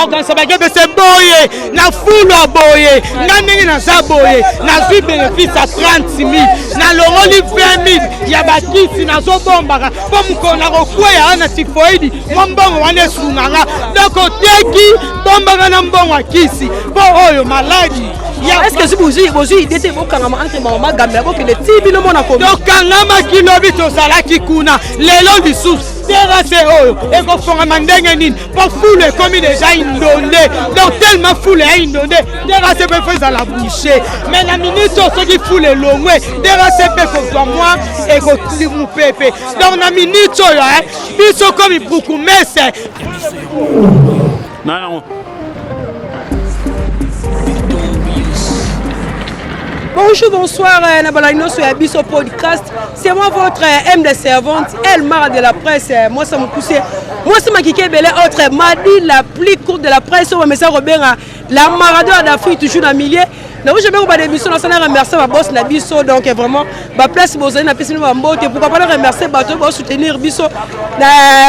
organiser bagebe c'est boye na foule à boye ngandenge na za boye na zui bénéfice à 30 000 na longoli 20 000 ya bakisi na zo bombaka po mukona kokweya na tifoidi mbongo wane sunganga donc oteki bombaka na mbongo akisi po oyo maladi. Est-ce que si vous avez été entre maman Gambela pour que les tibis ne m'ont pas donc quand ma kilobi to salaki kuna lelo bisous terrasse oyo et ko fonga mandenge nini pour foule comme déjà indondé donc tellement foule indondé terrasse peut faire la boucher mais la minute ceux qui foule longwe terrasse peut pour moi et ko limu pepe donc la minute oyo biso comme beaucoup mais c'est non. Bonjour, bonsoir, Nabalagno sur Abisso Podcast. C'est moi votre M de servante, El Mara de la presse. Moi, ça me pousse. Moi, c'est ma Kike Belé, autre mardi, la plus courte de la presse. On va mettre ça, Robert, la Maradona d'Afrique, toujours dans le milieu. Donc, je vais vous remercier, on remercier ma boss Nabisso. Donc, vraiment, ma place, vous avez une pourquoi pas le remercier, pour soutenir Bisso.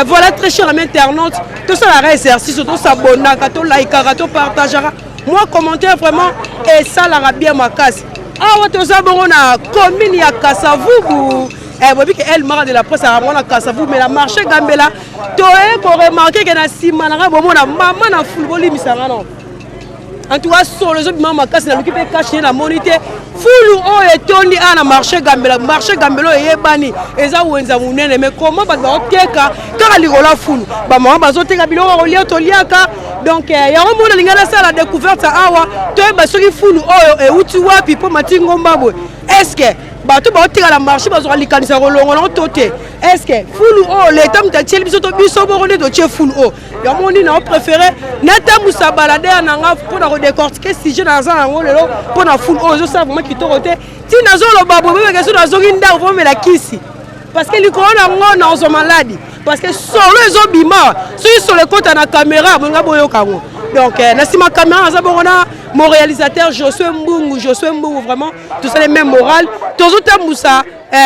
Voilà, très cher, à internaute. Tout ça, la exercice, tout ça, s'abonner, tout like, tout partagera. Moi, commentaire vraiment, et ça, la bien ma casse. Ah, on a commune à Kassavubu. Elle m'a de la presse à Kassavubu, mais la marché Gambela. Tu as remarqué que la Simana, maman, na football, en tout cas, sur les autres, maman, casse la l'occupé caché la monité. Foulou, on est tourné à la marché Gambela. Marché Gambela est bani. Et ça, on a mais comment va te faire quand il y a la foule? Maman, bazote Gabilo, on y a toliaka. Donc, il y a un monde qui a la découverte à Awa. Tu as celui foulou, et où tu vois, puis pour Matingo Mbabwe. Est-ce que bato ba oteka la marché bazora likanisa rolongo toté est-ce que foulou l'état mutatieli biso to biso borone to tie foulou ya moni na préféré nata musa balade nanga pour na redécortiquer si je dans un lelo pour na foulou zo ça vraiment qui to roté ti nazo lo babo bebe keso nazo nginda vraiment la kisi parce que likona ngona ozo maladi parce que solo ezo bima sur le compte na caméra bonga boyo kango donc na sima caméra za borona mon réalisateur Josué Mbungu vraiment tout ça les mêmes morales tous autres moussa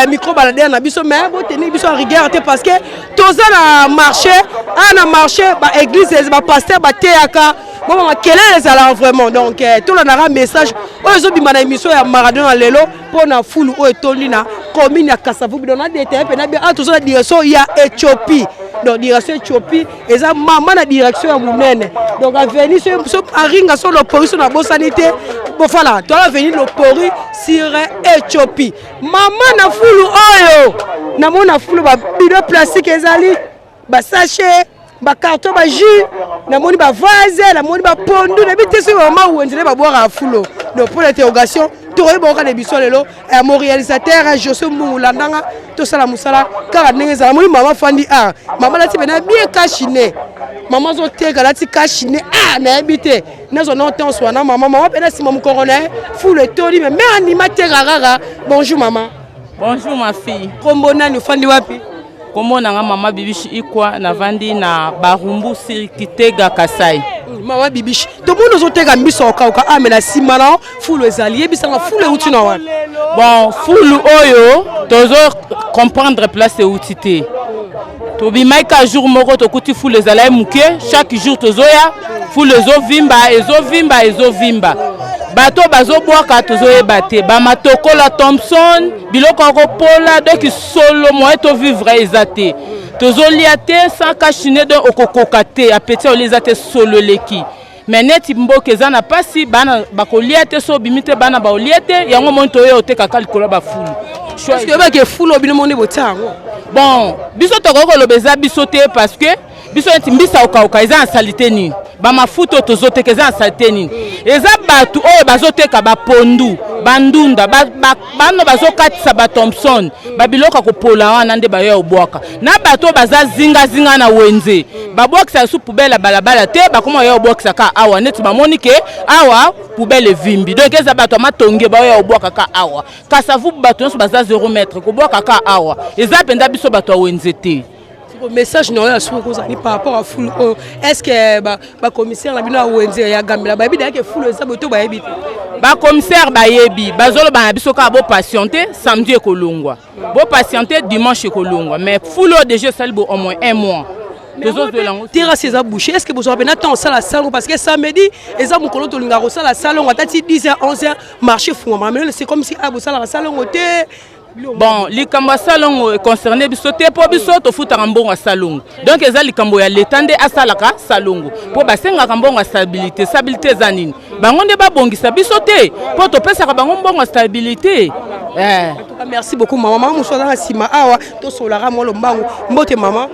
micro balader na biso mais bon tenir biso en rigueur parce que tous na marché ba église ba pasteur ba théaka bon quel est les alors vraiment donc tout le nara message ozo bimana émission ya Maradona lelo pour na foule o etondi na commune ya Kassavubu donc na détail pe na bien tous la direction ya Éthiopie donc direction Éthiopie et ça maman na direction ya Munene donc à venir sur aringa sur le police na bonne sanité bon voilà toi la venir le pori sur Éthiopie maman na foule oyo na mona foule ba bidon plastique ezali ba sachet ba carton ba jus na moni ba vase na moni ba pondu na bité sur maman ou ndele ba boire à foule donc pour l'interrogation toye boka de biso lelo mon réalisateur Josué Mbungu landanga to sala musala kaka ndenge za moni maman fandi maman lati bena bien cachiné maman zo teka lati cachiné na habité nazo non temps soit na maman pena si mon coroner foule toli mais animateur rara bonjour maman. Bonjour ma fille. Kombo nani fandi wapi? Kombo nanga mama Bibishi ikwa na vandi na Barumbu Sirikitega Kasai. Mama Bibishi. To mundo zo tega mbiso okauka amela simana fulu ezali ebisanga fulu utina wana. Bon, fulu oyo tozo comprendre place utité. To bi maika jour moko to kuti fulu ezali muke chaque jour tozoya fulu ezo vimba. Bato bazo boaka tozoyeba te ba matokola Thompson biloko ko pola donc solo moi to vivre ezate tozolia te sans kachine de okokoka te apeti oliza te solo leki mais neti mboke za na pasi bana bakolia te so bimite bana ba olia te yango monto yo te kaka likolo ba fulu parce que ba ke fulu bino moni botango bon biso to ko lobeza biso te parce que biso nti mbisa okauka eza en salité ni ba mafuto tozoteka eza en salité ni eza batu oyo bazoteka ba pondu bandunda bano bazokatisa ba Thompson babiloka kopola wana nde bayo obwaka na bato baza zinga na wenze babwakisa su poubelle balabala te bakoma yo obwakisa ka awa neti bamoni ke awa poubelle vimbi donc eza bato matonge bayo obwaka ka awa Kassavubu bato nso baza 0 mètre ko bwaka ka awa eza penda biso bato wenze te. Le message non là sur par rapport à full est-ce que ba commissaire la bino wenze ya Gambela ba bi que full ça boto ba yebi ba commissaire ba yebi bazolo ba biso ka bo patienter samedi e kolongwa bo patienter dimanche e kolongwa mais full déjà salbo au moins un mois terrasse eza bouché. Est-ce que vous avez temps ça la salon parce que samedi eza mokolo to linga ça la salon atati 10h 11h marché fungama mais c'est comme si abu ça la salon ote. Bon, likambo salon concerné bisoté pour bisoto futa mbongo salon. Donc eza likambo ya l'étendé asalaka salon. Pour basenga mbongo stabilité zanini. Bango nde ba bongisa bisoté pour to pesa ka bango mbongo stabilité. Merci beaucoup maman. Maman moussa na sima awa to solara mo lombango. Mbote maman.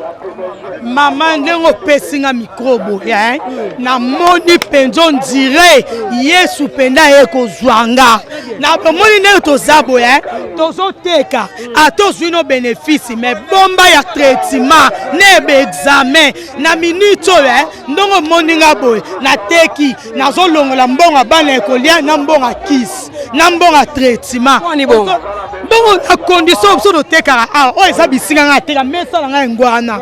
Maman ndengo pesinga microbo ya na moni penzo ndire Yesu penda eko zwanga. Na moni ne to zabo ya tozo teka atozwi no bénéfice mais bomba ya traitement nebe examen na minute ya ndongo moninga boy na teki nazo longola mbonga bana ekolia na mbonga kiss na mbonga traitement bongo na condition so do teka o eza bisinga nga teka mesa nga ngwana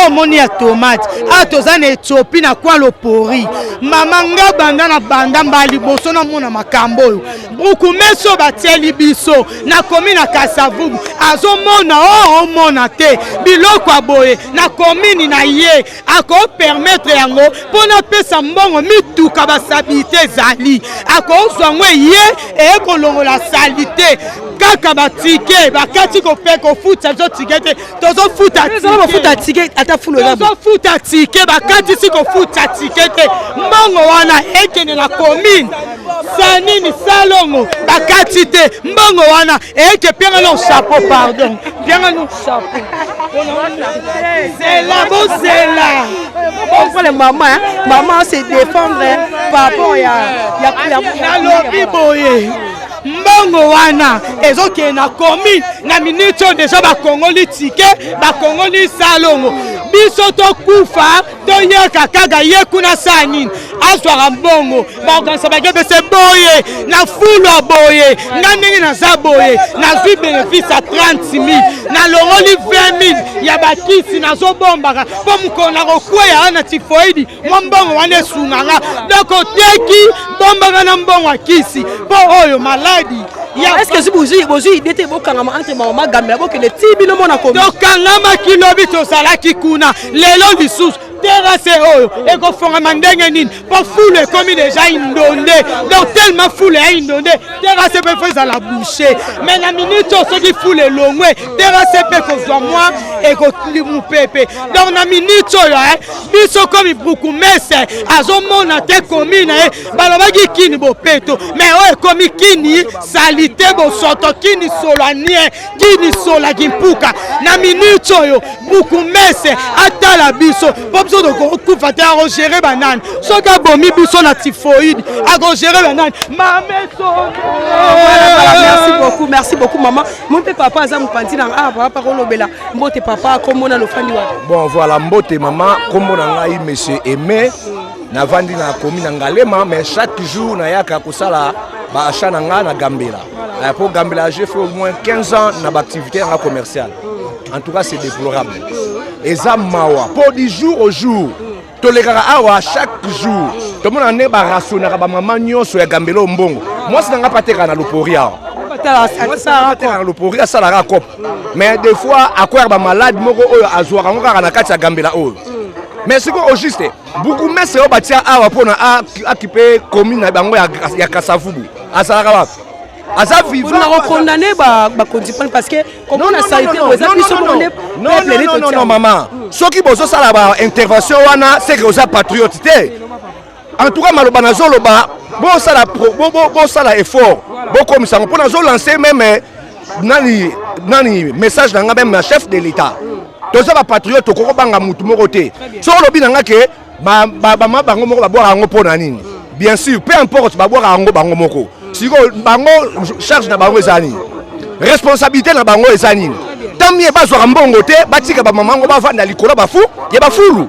o moni ya tomate atoza na Ethiopie na kwa lopori mama nga banda na banda mbali boso na mona makambo oyo buku meso batieli biso na komi na Kasavubu azomona o mona te biloko aboye na komini na ye ako permettre yango pona pesa mbongo mituka basabilité zali ako zwango ye e kolongola salite kaka batike bakati ko pe ko futa zo tikete tozo futa tike ata fulo la tozo futa tike bakati si ko futa tikete mbongo wana ekene na commune sanini salongo bakati te mbongo wana eke pianga no chapeau pardon pianga no chapeau c'est la bonne c'est là pour les maman se défendre par rapport ya lobi boye mbongo wana ezoke na commune na minute déjà bakongoli tike bakongoli salongo biso tokufa toyeka kaka ye kuna sanini azwaka mbongo baorganisa bakepese boye na fulu boye nga ndenge naza boye nazwi bénéfice ya 30 000 nalongoli 20 000 ya bakisi nazobombaka mpo mokolo na kokweya wana tifoidi mwa mbongo wana esunganga donc oteki bombaka na mbongo ya kisi mpo oyo maladi. Est-ce que si vous avez été entre maman Gambia, vous avez été mon commis. Donc, quand on kilobi to salaki kuna, lelo lisusu. Terrasse oyo ekofonga mandenge nini pour foule comme déjà inondé donc tellement foule inondé terrasse peut faire la boucher mais la minute so qui foule longwe terrasse peut kozwa moi et ko limu pepe donc na minute oyo biso comme beaucoup messe azomona te commune balobaki kini bopeto mais oyo komi kini salité bo soto kini solanie kini sola kimpuka na minute oyo beaucoup messe atala biso so de kufa te a gérer banane so ka bomi biso na typhoïde a gérer banane merci beaucoup maman mon papa azam panti na papa kolobela mbote papa komona lo fandi wa bon voilà mbote maman komona ngai monsieur Aimé na vandi na commune na Ngalema mais chaque jour na yaka kosala ba achat na nga na Gambela pour Gambela j'ai fait au moins 15 ans na activité commerciale en tout cas c'est déplorable. Et ça mawa pour du jour au jour tolekaka awa chaque jour tout le monde en est rationné ba maman nyonso ya Gambela mbongo moi c'est nga pateka na loporia na loporia sala ra cop mais des fois akwera ba malade moko oyo azwaka ngaka na kati ya Gambela oyo mais c'est au juste beaucoup mais c'est au batia awa pona akipe commune na bango ya Kasavubu asala wapi asa vivant on a condamné ba condamné parce que comme on a salité aux habitants non maman ceux qui bozo sala ba intervention wana c'est que aux patriotes en tout cas maloba nazo loba bon sala effort bon comme ça on nazo lancer même nani message na même chef de l'état toza ba patriote ko banga mutu moko te so lobi nanga ke ba bango moko ba boira ngo pona nini bien sûr peu importe ba boira ngo bango moko si bango charge na bango ezani responsabilité na bango ezani tamie bazwa mbongo te batika ba mamango ba vanda likolo ba fu ya ba fulu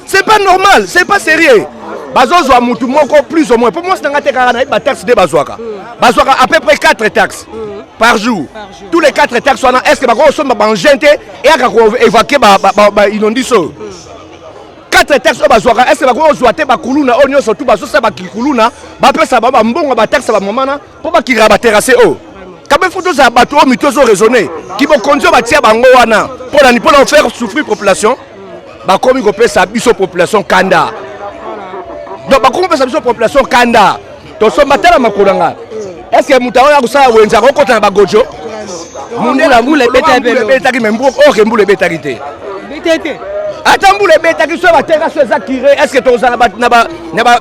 c'est pas normal c'est pas sérieux bazozwa mutu moko plus ou moins pour moi c'est ngate kaka na ba taxe de bazwaka à peu près 4 taxes par jour tous les 4 taxes wana est-ce que ba ko somba ba gente et aka ko évacuer ba inondiso 4 taxes bazwaka est-ce que ba ko zwate ba kuluna onyo surtout bazosa ba kuluna ba pesa ba mbongo ba taxe ba mamana pour ba kira ba terrasser o kabe photo za bato o mitozo raisonner qui vont conduire ba tia bango wana pour la faire souffrir population bakomi kopesa biso population kanda. Donc bakomi kopesa biso population kanda. Tosomba tala makolanga. Est-ce que mutawa ya kusala wenza kokota na bagojo? Mundela mbule beta ki membu oke mbule beta kite. Betete. Ata mbule beta ki so bateka so zakire. Est-ce que tozala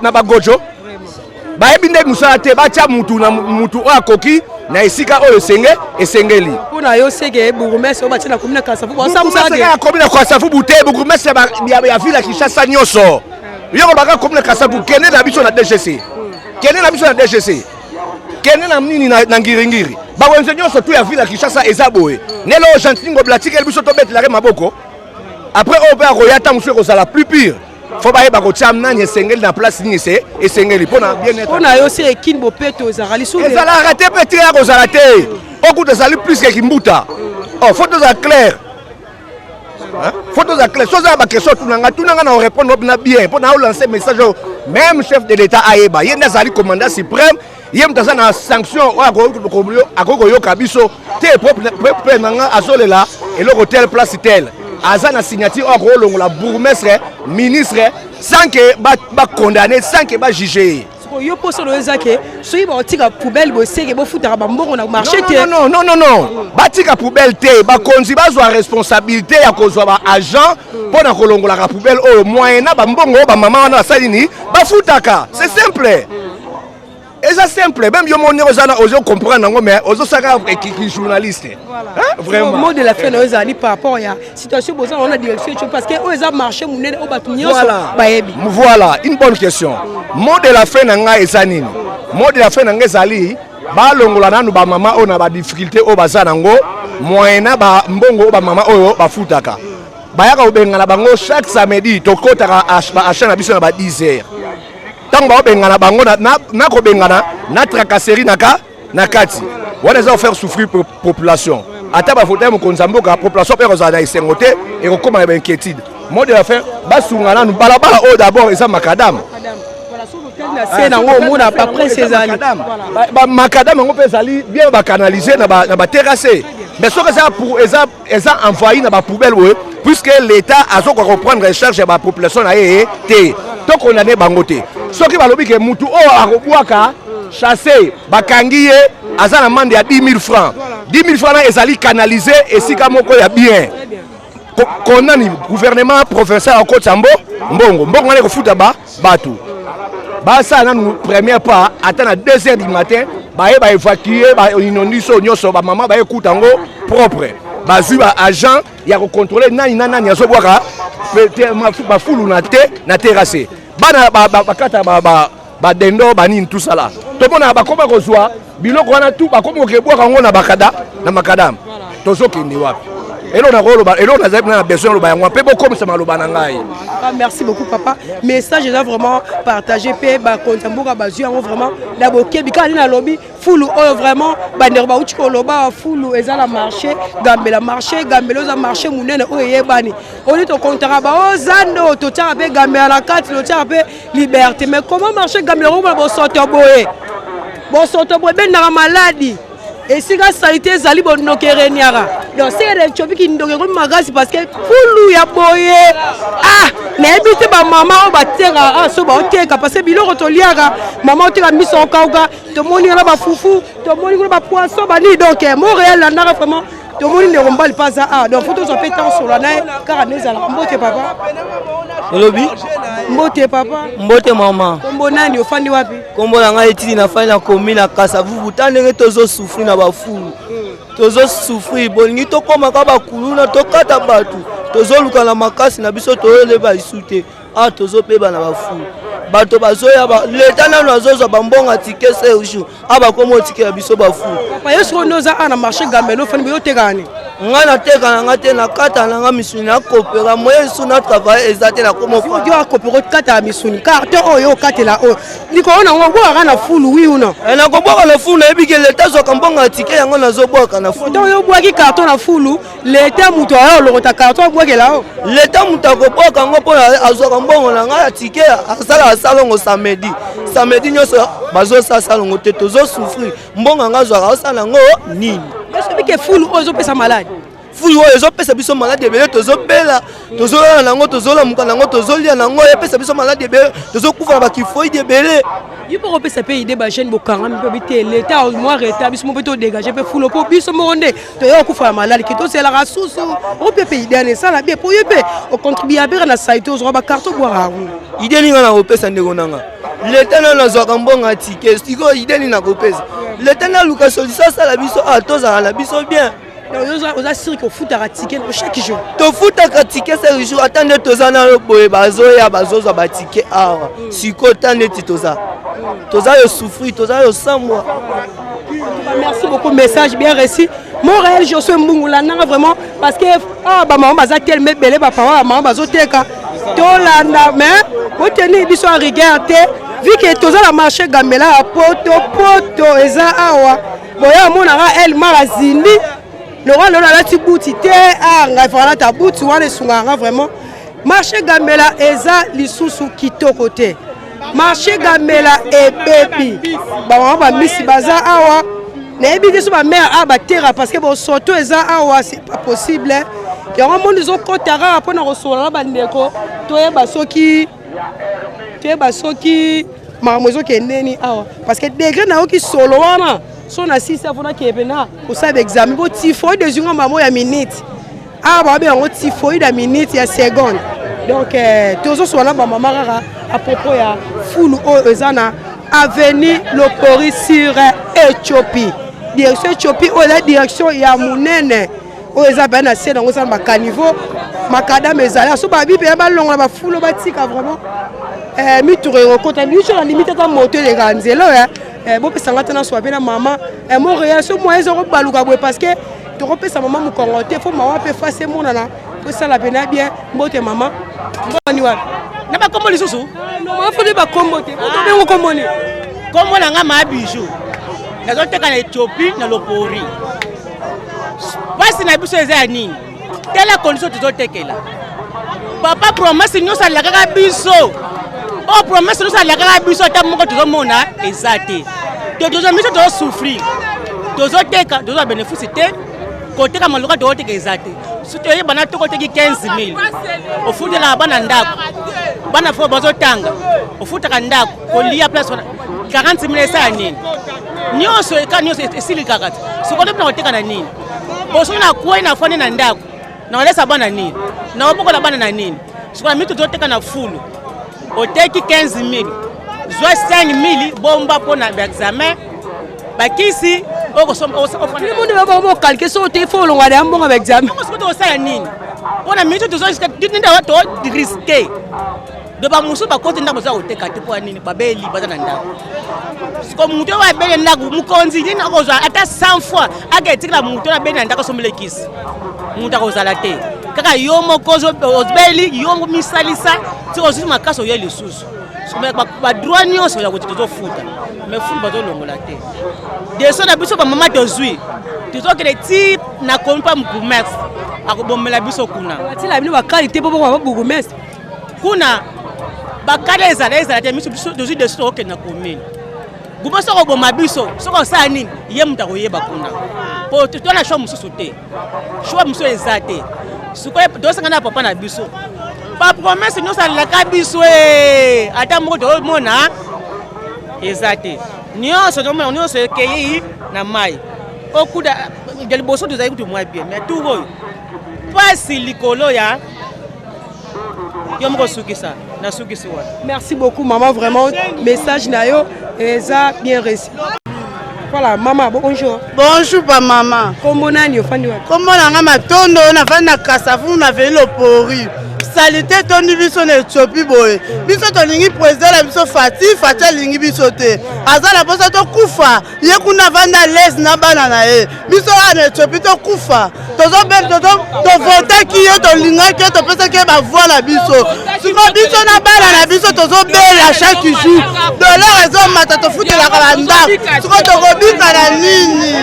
na bagojo? Bayebi nde musala te bacha mutu na mutu akoki na esika oyo esengeli. Pona yo sege burumese o bacha na komina Kasavu. Bosa musala ke komina Kasavu bute burumese ya vila Kinshasa nyoso. Yo baka komina Kasavu kene na biso na DGC. Kene na biso na DGC. Kene na mnini na ngiringiri. Ba wenze nyoso tu ya vila Kinshasa ezaboe. Nelo gentingo blatique biso to bete la maboko. Après on peut royata monsieur kozala plus pire. Faut pas yeba ko chamna ni esengeli na place ni esengeli pona bien être. Pona yo se ekin bopeto ezali sou. Ezala arrêter petit ya kozala te. Oku tezali plus que kimbuta. Oh, photos à clair. Hein? Photos à clair. Soza ba question tunanga na répondre bien. Pona lancer message même chef de l'état ayeba. Yenda zali commandant suprême. Yem taza na sanction o akoko yo kabiso te peuple nanga azolela eloko tel place tel. Aza na signature o longola bourgmestre ministre sans que ba condamner sans que ba juger. Yo poso lo ezake soyi ba tika poubelle bo seke bo futa ba mbongo na marché te. Non. Ba tika poubelle te ba konzi ba zo responsabilité ya kozwa ba agent pona kolongola ka poubelle o moyena ba mbongo ba mama na salini ba futaka. C'est simple. Et ça simple, même yo monné aux comprendre mais aux qui journaliste. Hein? Vraiment. Le mot de la fin aux ali par rapport à situation besoin on a direction parce que aux a marché monné au batunyo baebi. Voilà, une bonne question. Mot de la fin nanga ezanini. Mot de la fin nanga ezali ba longola nanu ba mama on a ba difficulté au bazana ngo moyena ba mbongo ba mama oyo ba futaka. Bayaka obengana bango chaque samedi to kotaka achana biso na ba 10h. Tant que bengana bango na ko bengana na tracasserie na kati wana za faire souffrir population ata ba faute mo konzamboka population pe kozala isengote et kokoma ba inquiétude mode de faire basungana nu balabala o d'abord eza makadam c'est na ngo mona pas près ces années ba makadam ngo pezali bien ba canaliser na ba terrasser mais ce que ça pour eza envoyer na ba poubelle puisque l'état a zo reprendre en charge ba population na té to condamner bangote soki balobi ke mutu o akobwaka chasser bakangiye aza na mande ya 10 000 francs 10 000 francs ezali canalisé esika moko ya bien konani gouvernement provincial ya Kotambo mbongo ngale kofuta batu basa nanu première part ata na 2h du matin ba évacuer ba inondiso nyoso ba mama ba ekuta ngo propre bazui ba agent ya ko contrôler nani azobwaka ba fulu na terrasse bana bakata ba dendo banini tout ça là to mona bakoma kozwa biloko wana tout bakoma kokebwaka ngo na makadam tozokende wapi elo na koloba elo na zabi na besoin loba yango pe bokomisa maloba na ngai. Merci beaucoup papa, message est vraiment partagé pe ba kontamboka bazui yango vraiment la bokebi ka na lobby fulu oyo vraiment bandero ba uchi koloba fulu ezala marché gambela za marché munene oyo yebani on to kontara ba ozando to tia pe gambela la carte to tia pe liberté mais comment marché gambela ko bo soto boye ben na maladie et si la saleté zali bonokere niara donc c'est les chopi qui ndoke ko magasi parce que fulu ya boye na ebite ba mama o batera so ba oteka parce que biloko to liaka mama oteka miso okauka to moni na ba fufu to moni ko ba poisson ba ni donc Montréal na vraiment to moni ne rombali pas ça donc faut tous fait temps sur la nae car nous allons mbote papa Lobi mbote papa mbote mama kombo nani ofandi wapi kombo na ngai etili na fani na commune na Kasavu butandenge tozo souffrir na bafulu tozo souffrir bolingi to koma ka bakuluna to kata batu tozo luka na makasi na biso toyele ba isute tozo peba na bafulu bato bazoya ba leta nanu azozwa bambonga tike serju abakomo tike ya biso bafulu papa yeso noza na marché gambelo fani bo yotekani nga na teka na nga te na kata na nga misuni na kopera moyen su na travail ezate na komo fa yo akopero kata ya misuni carte oyo katela o niko ona ngo aga na fulu wi una na koboka na fulu ebike leta zo kambonga tike yango nazo boka na fulu to yo boaki carton na fulu leta muto ayo lokota carton boakela o leta muto koboka ngo pona azo kambongo na nga tike asala salongo samedi nyoso bazo sa salongo te tozo souffrir mbonga nga zo asala ngo nini est-ce que fulu ozo pesa malade fulu oyo ezopesa biso malade ebele tozobela tozolala nango tozolamuka nango tozolia nango epesa biso malade ebele tozokufa na bakifoide ebele yo mpo kopesa mpe ide bajeune bokanga mpe bite leta mwa reta biso mo mpe todégage mpe fulo mpo biso moko nde toyoka kufa na maladi ke tozelaka susu ope mpe ide ana esala bien mpo yo mpe ocontribue abere na saite ozwaka bakarto bwaka yango ide ninga na kopesa ndeko nanga leta nano azwaka mbongo tike sikoyo ide nini na kopesa leta naluka solution asala biso tozala na biso bien oza siri kofutaka tike chaque jour tofutaka tike chaque jour ata nde toza na boye bazoya bazozwa batike awa sikoyo ta neti toza yo souffrir toza yo samwa. Merci beaucoup, message bien reçu. Mon réel Josué Mbungula nanga vraiment parce que maman baza tellement belle papa maman bazoteka tolanda mais boteni biso a regarder vu que toza la marché Gambela a poto eza awa boya monaka elle marazindi le roi lona la tibuti te nga fala ta buti wana sunganga vraiment marché Gambela eza lisusu kitoko te marché Gambela ebebi maman ba misi baza awa nayebi te so ba mère abatera parce que bon soto eza awa c'est pas possible yango monde zo kotara pona kosola na bandeko toyeba soki mamozo kendeni awa parce que degré na oki solo wana so na 6 afona kepena ko sabe examen bo typhoïde de junga mamo ya minute ba be yango typhoïde ya minute ya seconde donc tozo so na ba mama rara à propos ya fulu o ezana avenue Lopori sur Éthiopie direction Éthiopie ou la direction ya munene o eza ba na se nango sa makaniveau makadam ezala so ba bipe ba longa ba fulu batika vraiment mi touré rekota lui sur la limite ta moto de ganzelo bo pesanga tana so ba na mama mo réaction mo ezo baluka boy parce que to repesa mama mu kongote faut mama pe face mona na po sala pena bien mbote mama ngoni wa na ba kombo lisusu no ma fodi ba kombo te to bengo kombo ni kombo na nga ma bijou nazo teka na Éthiopie na Lopori basi na biso eza nini tela condition tuzotekela papa promesse nyo sala kaka biso o promesse nyo sala kaka biso ta moko tuzomona ezate to tozo miso to souffrir tozoteka tozo bénéfice te koteka maloka to teka ezate suto ye bana toko teki 15000 ofundela bana ndako bana fo bazotanga ofutaka ndako kolia place 40000 esa nini nyonso esili kakati sikoto pina koteka na nini boso na kuwa na fone na ndako na walesa bana nini na oboko la bana na nini sikola mitu toteka na fulu oteki 15000 zwa 5000 bomba pona examen bakisi oko ofana ni monde baba mo calquer so te fo longa de mbonga examen ko sikoto osala nini pona mitu tozo nda wato risquer de ba musu ba kote ndako za oteka te po nini babeli bazana ndako siko mutu wa bele ndako mukonzi ni nako za ata 100 fois aketikla mutu na bele ndako somele kisi mutu akozala te kaka yo mokozo ozbeli yo misalisa tiko sisi makaso ye lisusu siko ba droit nyonso ya kotozo futa mais fulu bazo longola te de so na biso ba mama tozui tozokele type na kompa mu commerce akobomela biso kuna batila bino ba qualité bobo ba bourgmestre kuna bakale ezala te miso biso tozui de so ke na commune gubo soko boma biso soko sa nini ye muta koyeba kuna po tona show mususu te show muso ezate siko dosanga na papa na biso pa promesse no sala ka biso ata moko do mona ezate nyonso do mona nyonso keyi na mai okuda ngeli boso tozali kutu mwa bien mais tout boy pasi likolo ya yomko sukisa na sukisi wa. Merci beaucoup maman, vraiment message na yo eza bien reçu. Voilà maman, bonjour. Bonjour pa maman. Kombo nani ofandi wa? Kombo nanga matondo na fana kasafu na velo pori. Salité tondi biso na Éthiopie boye. Biso tolingi président la biso Fati lingi biso te. Azala bosa to kufa. Ye kuna vanda les na bana na e. Biso na Éthiopie to kufa. Tozo ben to voter ki yo to linga ke to pesa ke ba voix na biso. Siko biso na bana na biso tozo bela chaque jour. Dollar ezo mata to futela ka ndako. Siko to kobika na nini?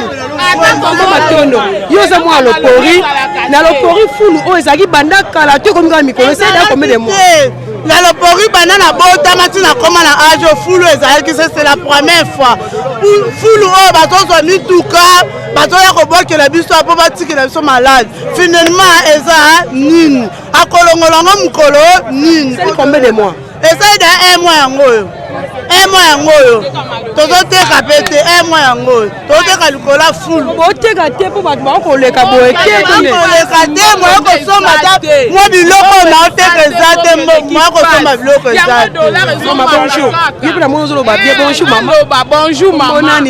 Kombo matondo. Yo za mwa Lopori. Na Lopori fulu o ezaki banda kala to komika mikolo c'est là combien de mois lelo pori banana botama tina koma na age fulu ezalaki c'est la première fois fulu oyo bazozwa mituka bazoya kobokela biso apo batikela biso malade finalement eza nini akolongolongo mokolo nini combien de mois eza da un mois yango oyo tozoteka pete un mois yango oyo tozoteka likolo ya fulu boteka te mpo bato bakoleka boye tekoleka te moya kosomba ta mwa biloko naoteka eza te moya kosomba biloko eza bonjour mama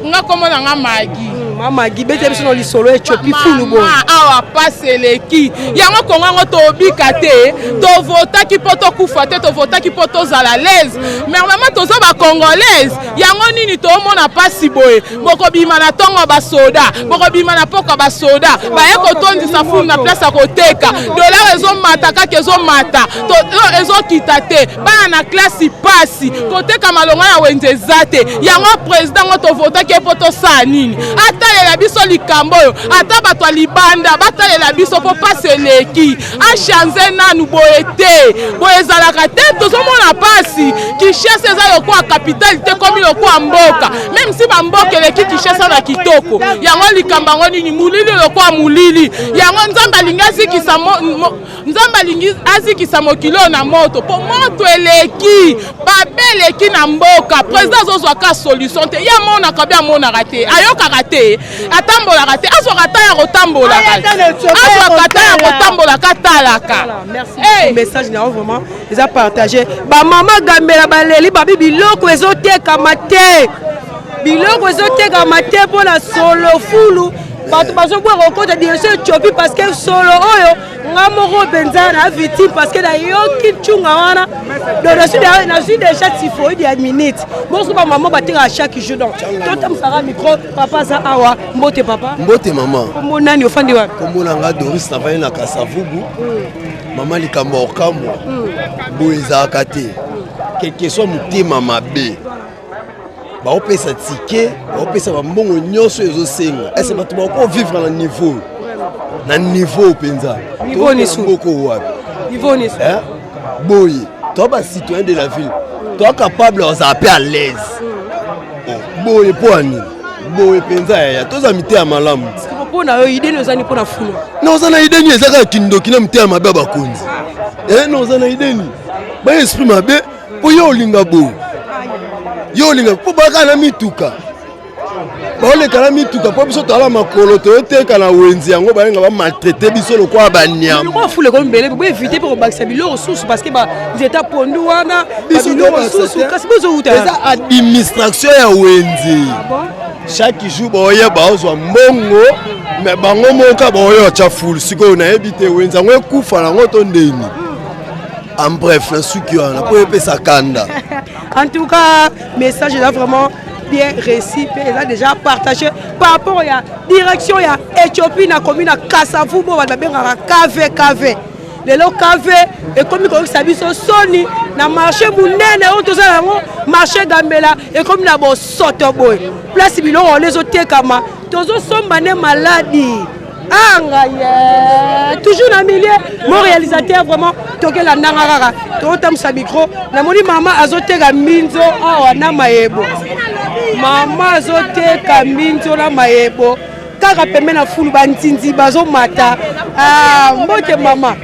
nga komona nga magi mamagi bete biso na lisolo etiopi fulu boye awa pasi eleki yango kongo tobika te tovotaki mpo tokufa te tovotaki mpo tozala lese mais mama toza bacongolaise yango nini tomona pasi boye bokobima na ntongo basoda bokobima na poko basoda baye kotondisa fulu na place ya koteka dollar ezomata kaka ezomata ezokita te bana na klasi pasi koteka malonga ya wenze eza te yango président ngo tovotaki mpo tosala nini batalela biso likambo oyo ata bato ya libanda batalela biso mpo pasi eleki achanze nanu boye te boye ezalaka te tozomona pasi Kinshasa eza lokola capitale te komi lokola mboka même si bamboka eleki Kinshasa na kitoko yango likambo yango nini mulili lokola mulili yango nzambe alingi azikisa mokilo na moto mpo moto eleki babeleki na mboka président azozwaka solution te ye amonaka bie amonaka te ayokaka te atambolaka te azwaka ta ya kotambolaka azwaka ta ya kotambolaka talaka message na vraiment eza partagé bamama gambela baleli babi biloko ezotekama te mpona solo fulu bato bazobwaka okota direction ethiopie parce que solo oyo nga moko mpenza na victime parce que nayoki ncunga wana donc nazwi déjà typhoïde ya minute mosuku bamama batekaka chaque jour donc totamsaka micro papa aza awa mbote papa mbote mama kombo nani ofandi wapi kombo nanga Doris navali na Kasavubu mama likambo okamwa boye ezalaka te quelque soit motema mabe baopesa tike baopesa bambongo nyonso ezosenga ese bato bakovivre na niveau mpenza toboko wapi boye to bacitoyen de la ville to capable ozala mpe à l'aise boye mpo anini boye mpenza yaya toza mite ya malamu mpona yo ideni ozani mpona fulu noza na ideni ezaka kindoki na mite ya mabe ya bakonzi noza na ideni baesprit mabe mpo yo olinga boye yo olinga mpo baka na mituka baoleka na mituka mpo biso toala makolo toyoteka na wenzi yango bayenga bamaltraite biso lokola banyama fule komi mbele boevite mpe kobakisa biloko susu parce que banzeta pondu wana biloko susu kasi bozouta eza administration ya wenzi chaque jour baoye baozwa mbongo me bango moka baoye otya fulu sikoyo nayebi te wenzi yango ekufa nango to ndeni en bref na suki wana mpo epesa kanda en tout cas message là vraiment bien réussi et là déjà partagé par rapport à direction ya Éthiopie na commune à Kasavubu ba bengaka KV le lo KV et comme ko sabiso soni na marché munene on toza yango marché Gambela et comme na bo soto boy place bilo on les otekama tozo somba ne maladie toujours na milieu mon réalisateur vraiment toke la nangara totam sa micro na moni mama azoteka minzo awa na mayebo mama azoteka minzo na mayebo kaka pembe na fulu bantinzi bazomata mbote mama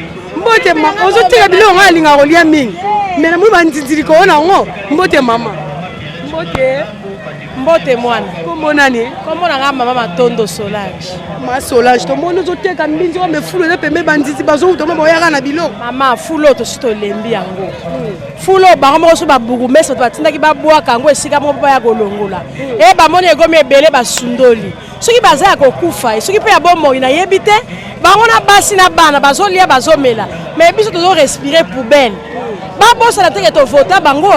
ozoteka biloko nga alinga kolia mingi mais na moni bantinzi likolo nango mbote mama mbote mwana kombo nani kombo nanga mama Matondo Solange Solange tomoni ozoteka mbinzi wa mefulu eza pembe banziti bazouta boyaka na biloko mama fulo tosi tolembi yango fulo bango moko so baburumese bato batindaki babwaka yango esika moko baya kolongola bamoni egomi ebele basundoli soki baza ya kokufa soki mpe ya bomoi nayebi te bango na basi na bana bazolia bazomela mais biso tozorespire poubelle babosana teke tovota bango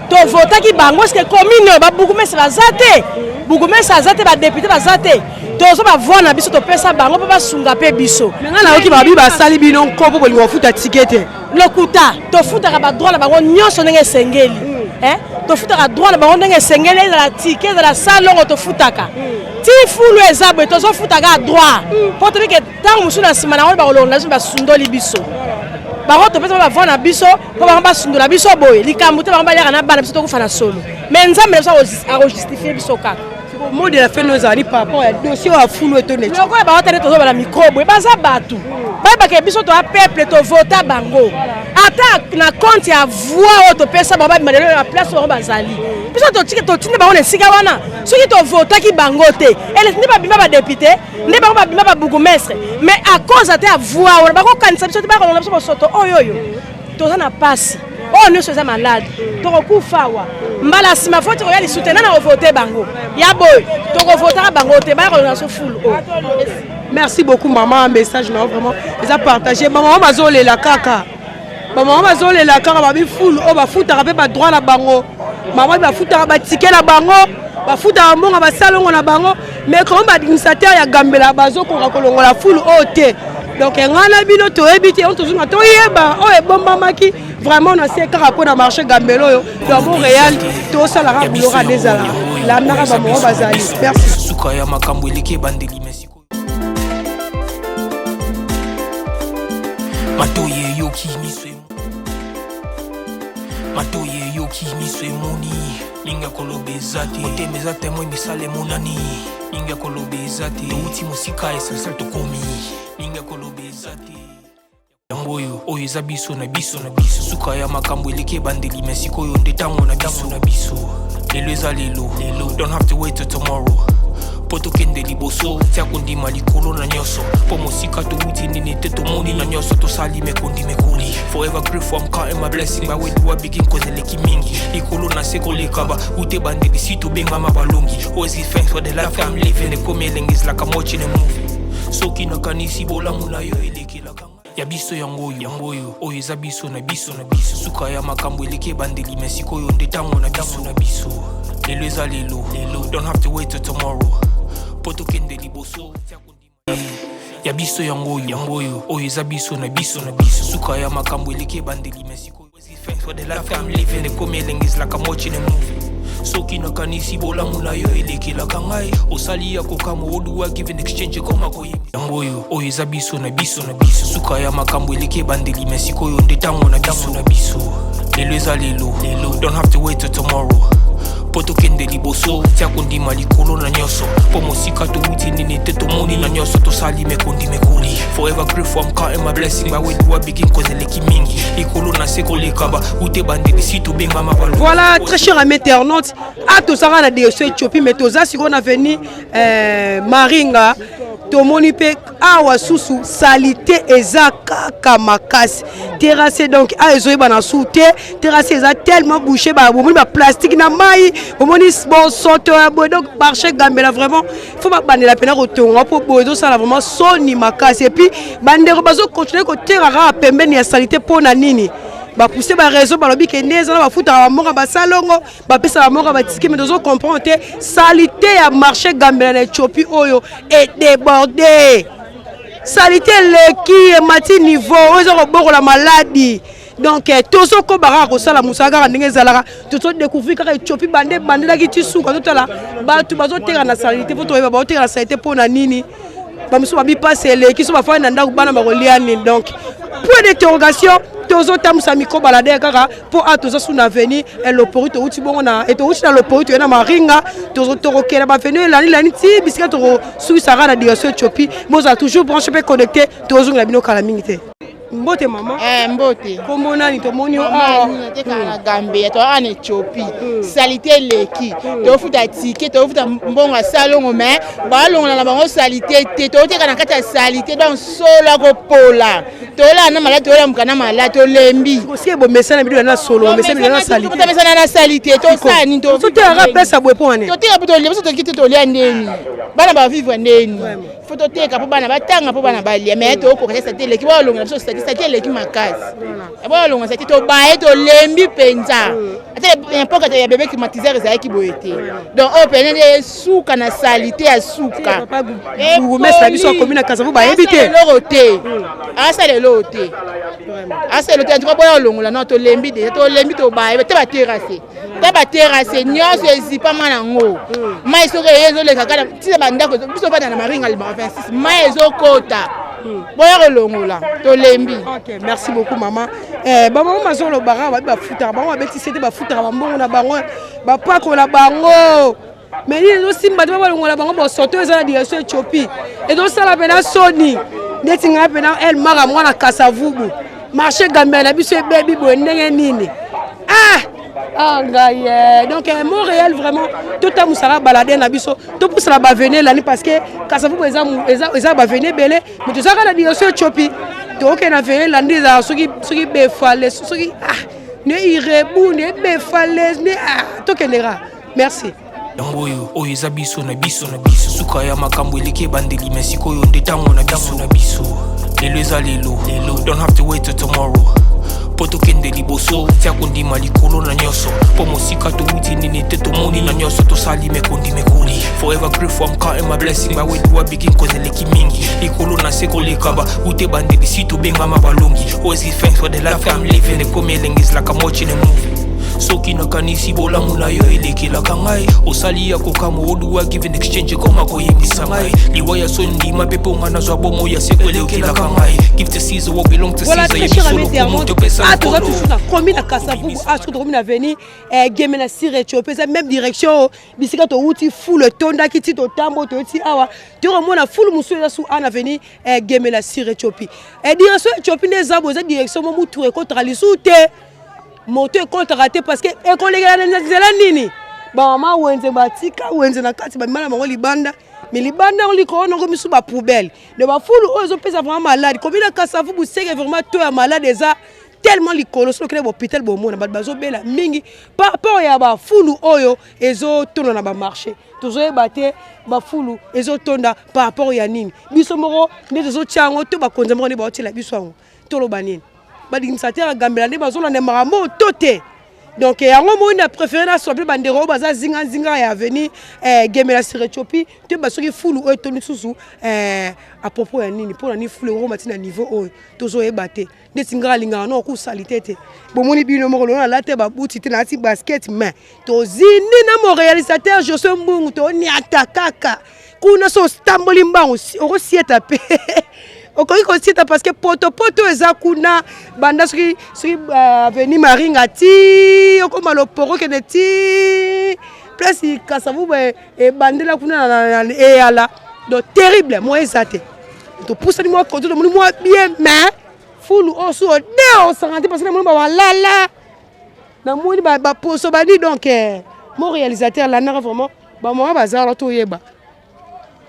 tovotaki bango eske commune oyo baburumese baza te burumese aza te badepute baza te tozo bavoi na biso topesa bango mpo basunga mpe biso menga nayoki babi basali bino nkopo bolingo bafuta tike te lokuta tofutaka badroit na bango nyonso ndenge esengeli tofutaka droit na bango ndenge esengeli ezala tike ezala salongo tofutaka ti fulu eza boye tozofutaka droit mpo tobike ntango mosusu na nsima na ngo bakolongola biso basundoli biso bango to pesa ba vona biso po bango ba sundola biso boye likambo te bango ba yaka na bana biso to kufana solo mais nzambe biso a justifier biso kaka mot de la fin nos amis par rapport à dossier à foule to net loko ba hotele to ba microbe baza batu ba ba ke biso to a peuple to vota bango ata na compte ya voix to pesa ba ba madele na place ba bazali biso to tike to tinde ba on esika wana soki to vota ki bango te ele ne ba bima ba député ne ba bima ba bourgmestre mais à cause ata voix on ba ko kanisa biso te ba ko na biso soto oyoyo to na passe oh nous sommes malades to ko fawa mbala sima faut to ya li soutenir na voter bango ya boy to ko voter bango te ba ko na so full oh merci beaucoup maman un message non vraiment ils a partagé maman bazole la kaka maman bazole la kaka ba bi full oh ba futa ka pe ba droit na bango maman ba futa ba ticket na bango ba futa mbonga ba salongo na bango mais comme ba administrateur ya gambela bazo ko rakolongo la full oh te donc ngana bino to ebiti on tozunga to yeba o e bomba maki vraiment on a ces rapport na marché gambelo yo dans Montréal to sala ra bulora desala la naka ba mo bazali merci suka ya makambo elike bandeli mesiko matoye yoki miswe matoye yoki miswe moni linga kolobezati otemeza temo misale monani linga kolobezati uti musika esal to komi linga kolobezati yangoyo oyo eza biso na biso suka ya makambo eleke bandeli mesiko yo ndetango na biso lelo eza lelo don't have to wait till tomorrow poto kende liboso tia kondima likolo na nyoso po mosika to uti nini te to moni na nyoso to sali mekondi mekoli forever grateful I'm counting my blessing by way do I begin cause eleki mingi likolo na seko lekaba ute bandeli sito benga mabalongi always give thanks for the life I'm living the coming is like I'm watching a movie soki na kanisi bola muna yo eleki la kanga ya biso yangoyo oyo eza biso na biso suka ya makambo eleke bandeli mesiko yo ndetango na biso lelo eza lelo don't have to wait till tomorrow poto kende liboso ya biso yangoyo oyo eza biso na biso suka ya makambo eleke bandeli mesiko thanks for the life I'm living the coming is like I'm watching a movie soki na kanisi bola muna yo eleki la kangai osali ya kokamo oduwa give in exchange koma koyi yangoyo oyo eza biso na biso suka ya makambo eleke bandeli mesiko yo ndetango na biso lelo eza lelo don't have to wait till tomorrow poto kende liboso tia kondima likolo na nyoso po mosika to uti nini te to moni na nyoso to sali mekondi mekoli forever grateful I'm counting my blessing by way do I begin cause eleki mingi likolo na seko lekaba ute bandeli sito benga mabalo voilà très cher ami internaute à to sara na DSO Ethiopie mais toza siko na veni Maringa tomoni pe awa susu salité eza kaka makasi terrasse donc a ezoyeba na soute terrasse eza tellement bouché ba bomoni ba plastique na mai bomoni bon soto ya boy donc marché gambela vraiment faut ba bandela pena kotonga po bozo sala vraiment soni makasi et puis bandero bazo continuer ko terra pembeni ya salité pona nini ba pousser ba réseau ba lobi ke neza na ba futa ba monga ba salongo ba pesa ba monga ba ticket mais dozo comprendre te salité ya marché gambela na Ethiopie oyo est débordé salité leki mati niveau ozo ko la maladie donc tozo ko bara ko sala musaka ndenge zalaka tozo découvrir kaka Ethiopie bande la ki tisuka to tala ba tu bazo tera na salité faut to ba tera na salité pona nini ba musu ba bi passer leki so ba fa na ndako bana ba ko liani donc point d'interrogation tozo tamusa micro balade kaka po a tozo suna veni et l'opportunité uti bongo na et to uti na l'opportunité na Maringa tozo torokela ba veni lani ti bisika to suisara na DSO Ethiopie moza toujours branché pe connecté tozo na bino kala mingi mbote mama mbote komona ni to monio te kana Gambia to en Ethiopie salité leki to futa ticket to futa mbonga salongo mais ba longa na bango salité te to te kana kata salité donc solo ko pola to la na mala to la mukana mala to lembi aussi bo mesana bido na solo mesana na salité to mesana na salité to sa ni to te rapesa bo point to te to le so to kite to lia ndeni bana ba vivre ndeni faut te ka po bana batanga po bana ba lia mais to ko kata salité leki ba longa so c'est leki makasi ebola longa c'est to bae to lembi penza ate n'importe ya bébé climatiseur ezali ki boyete donc open les souka na salité ya souka vous mettez la biso commune Kasavu ba éviter l'oroté asa le loté asa le loté to boya longola na to lembi de to lembi to bae te ba terrasse nyonso ezipa mana ngo mai soke yezo le kaka ti ba ndako biso ba na Maringa le 26 mai ezokota boya kolongola tolembi. OK, merci beaucoup maman. Maman mazolo bara ba futa bango abeti c'était ba futa ba mbongo na bango ba pako na bango. Mais ni no simba de ba longola bango ba sorto za direction Éthiopie. Et donc ça la pena Sony. Ndeti nga pena elle mara mwana Kasavubu. Marché Gambia na biso baby bo ndenge nini. Ah ngaye. Donc Montréal vraiment tout a musara balader na biso. Tout pour ça ba venir là parce que Kasavubu eza ba venir belé mais tout ça la direction Éthiopie. Donc on a venir là ndeza soki befale soki ne irebu ne befale ne to kenera. Merci. Yangoyo oyo eza biso na biso suka ya makambo eleke bandeli mais sikoyo nde tango na biso lelo eza lelo don't have to wait till tomorrow poto kende liboso tia kondima likolo na nyonso po mosika touti nini te tomoni na nyonso tosali mekondi mekoli forever grateful I'm counting my blessing my way do I begin cause eleki mingi likolo na seko lekaba ute bandeli si tobengama balongi always give thanks for the life I'm living the coming is like I'm watching a movie. Soki nakanisi bola muna yo elekela kangai osali ya kokamo oduwa give in exchange koma koyembisa ngai liwaya sondi mapepo ngana zwa bomo ya sekwelekela kangai give to Caesar what belong to Caesar yebisolo komonto pesa toujours na komi na Kasavubu surtout komi na veni gemena sire Éthiopie c'est même direction bisika to uti full tonda kiti to tambo to ti awa to mona full musu ya su ana veni gemena sire Éthiopie direction Éthiopie ne zabo za direction mo mutu contre lisute moto contre raté parce que ekolegela na nzela nini ba mama wenze batika wenze na kati ba mala mango libanda mais libanda on liko on ngomisu ba poubelle de ba fulu ozo pesa vraiment malade comme na Kasavubu c'est vraiment to ya malade eza tellement likolo so que l'hôpital bo mona ba bazo bela mingi par rapport ya ba fulu oyo ezo tono na ba marché toujours baté ba fulu ezo tonda par rapport ya nini biso moko ne zo tiango to ba konza moko ne ba otela biso ngo to lo banini badinsateur Gambela ne bazona ne marambo toté donc yango mo na préféré na soble bandero baza zinga ya venir gemela sur Éthiopie te basoki fulu o toni susu à propos ya nini pour na ni fulu o matina niveau o tozo ebate de singa linga no ku salité bomoni bino mo na late ba buti te na ti basket mais to zini na mo réalisateur José Mbungu to ni atakaka kuna so stamboli mbango o sieta pe okoki kosita parce que poto eza kuna banda soki veni maringa ti okoma loporo kene ti place Kasavubu e bandela kuna na eyala donc terrible moi ezate to pousse ni moi côté moi bien mais fulu osu o santé parce que moi ba lala na moni ba poso bani donc mon réalisateur là na vraiment ba moi bazara to yeba